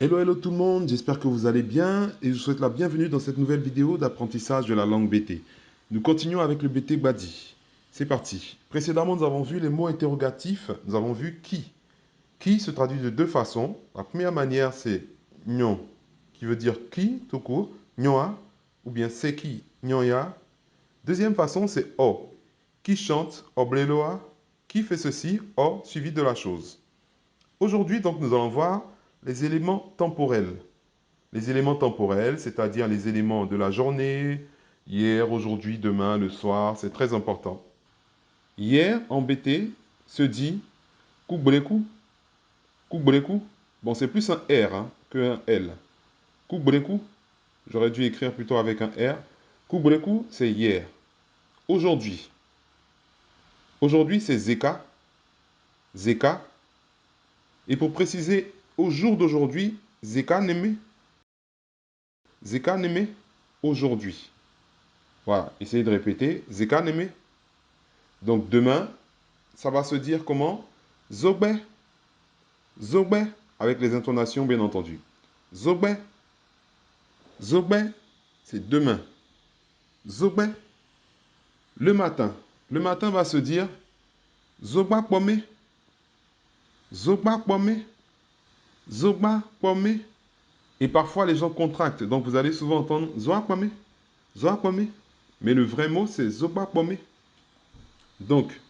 Hello, hello tout le monde, j'espère que vous allez bien et je vous souhaite la bienvenue dans cette nouvelle vidéo d'apprentissage de la langue BT. Nous continuons avec le BT Badi. C'est parti. Précédemment, nous avons vu les mots interrogatifs, nous avons vu qui. Qui se traduit de deux façons. La première manière, c'est nyon, qui veut dire qui, tout court, nyoa, ou bien c'est qui, nyoya. Deuxième façon, c'est o, qui chante, obleloa, qui fait ceci, o, suivi de la chose. Aujourd'hui, donc, nous allons voir les éléments temporels. Les éléments temporels, c'est-à-dire les éléments de la journée, hier, aujourd'hui, demain, le soir, c'est très important. Hier, en BT, se dit Kubreku, Kubreku. Bon, c'est plus un R hein, qu'un L. Kubreku, j'aurais dû écrire plutôt avec un R. Kubreku, c'est hier. Aujourd'hui. Aujourd'hui, c'est Zeka. Zeka. Et pour préciser, au jour d'aujourd'hui, Zeka Neme. Zeka Neme, aujourd'hui. Voilà, essayez de répéter. Zeka Neme. Donc demain, ça va se dire comment? Zogbe, Zogbe, avec les intonations bien entendu. Zogbe, Zogbe, c'est demain. Zogbe, le matin. Le matin va se dire Zogba Pome, Zogba Pome, Zogba Pome. Et parfois les gens contractent. Donc vous allez souvent entendre Zoa Pome, Zoa Pome. Mais le vrai mot c'est Zogba Pome. Donc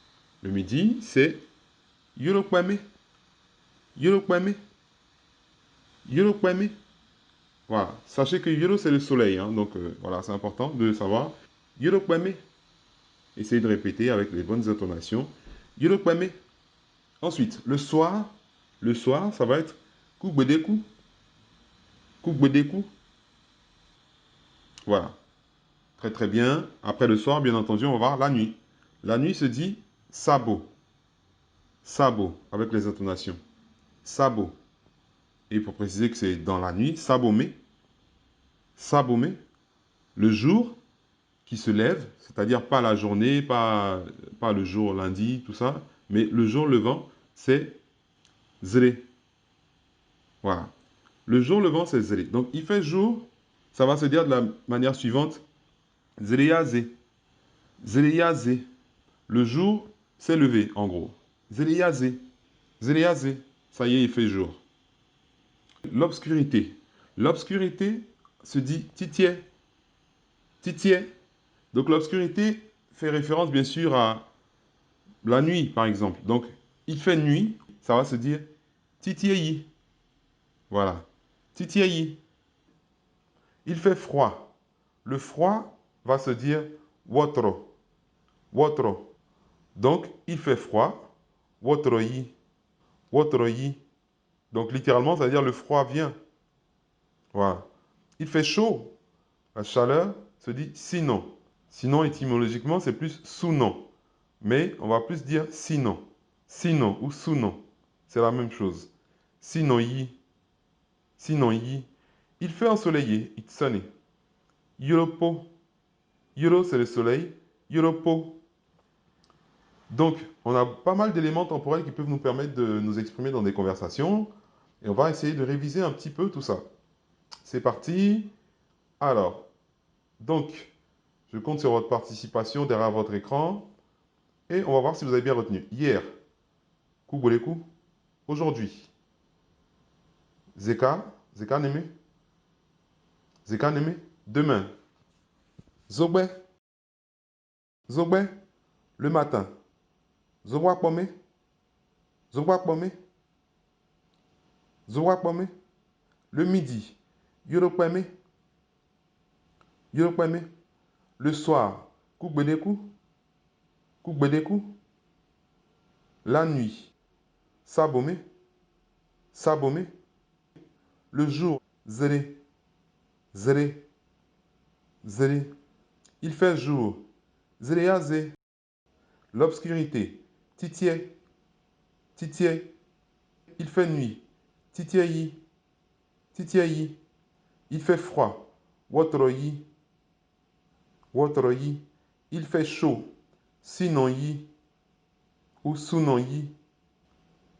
le midi c'est Yoro Pome, Yoro Pome, Yoro Pome. Voilà. Sachez que Yoro, c'est le soleil. Hein. Donc, voilà, c'est important de le savoir. Yoro Kwame. Essayez de répéter avec les bonnes intonations. Yoro Kwame. Ensuite, le soir, ça va être Kugbedeku. Kugbedeku. Voilà. Très, très bien. Après le soir, bien entendu, on va voir la nuit. La nuit se dit Sabo. Sabo, avec les intonations. Sabo. Et pour préciser que c'est dans la nuit, Sabomé. Sabomé. Le jour, qui se lève, c'est-à-dire pas la journée, pas le jour lundi, tout ça, mais le jour levant, c'est zré. Voilà. Le jour levant, c'est zré. Donc, il fait jour, ça va se dire de la manière suivante, zréyazé. Zréyazé. Le jour s'est levé, en gros. Zréyazé. Zréyazé. Ça y est, il fait jour. L'obscurité. L'obscurité se dit titié. Titié. Donc, l'obscurité fait référence, bien sûr, à la nuit, par exemple. Donc, il fait nuit, ça va se dire titiayi. Voilà. Titiayi. Il fait froid. Le froid va se dire wotro. Wotro. Donc, il fait froid. Wotroyi. Wotroyi. Donc, littéralement, ça veut dire le froid vient. Voilà. Il fait chaud. La chaleur se dit sinon. Sinon, étymologiquement, c'est plus sous-nom. Mais on va plus dire sinon. Sinon ou sous-nom. C'est la même chose. Sinon, yi. Sinon, yi. Il fait ensoleillé. Itsane. Yoropo. Yoro, c'est le soleil. Yoropo. Donc, on a pas mal d'éléments temporels qui peuvent nous permettre de nous exprimer dans des conversations. Et on va essayer de réviser un petit peu tout ça. C'est parti. Alors, donc, je compte sur votre participation derrière votre écran. Et on va voir si vous avez bien retenu. Hier. Kuboleku. Aujourd'hui. Zeka. Zeka Neme. Zeka Neme. Demain. Zogbe. Zogbe. Le matin. Zogwa Pome. Zogwa Pome. Zogwa Pome. Le midi. Yoro Pome. Yoro Pome. Le soir. Kugbedeku. Kugbedeku. La nuit. Sabome. Sabome. Le jour. Zere. Zere. Zere. Il fait jour. Zereyaze. L'obscurité. Titié. Titié. Il fait nuit. Titiayi. Titiayi. Il fait froid. Wotroyi. Wotroyi. Il fait chaud. Sinonyi ou Sunonyi.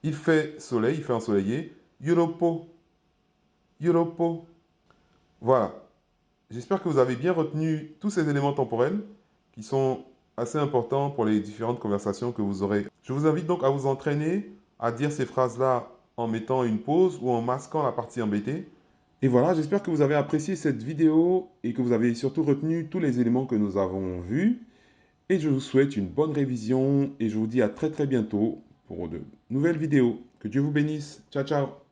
Il fait soleil, il fait ensoleillé. Yoropo. Yoropo. Voilà. J'espère que vous avez bien retenu tous ces éléments temporels qui sont assez importants pour les différentes conversations que vous aurez. Je vous invite donc à vous entraîner à dire ces phrases-là en mettant une pause ou en masquant la partie embêtée. Et voilà, j'espère que vous avez apprécié cette vidéo et que vous avez surtout retenu tous les éléments que nous avons vus. Et je vous souhaite une bonne révision et je vous dis à très très bientôt pour de nouvelles vidéos. Que Dieu vous bénisse. Ciao, ciao.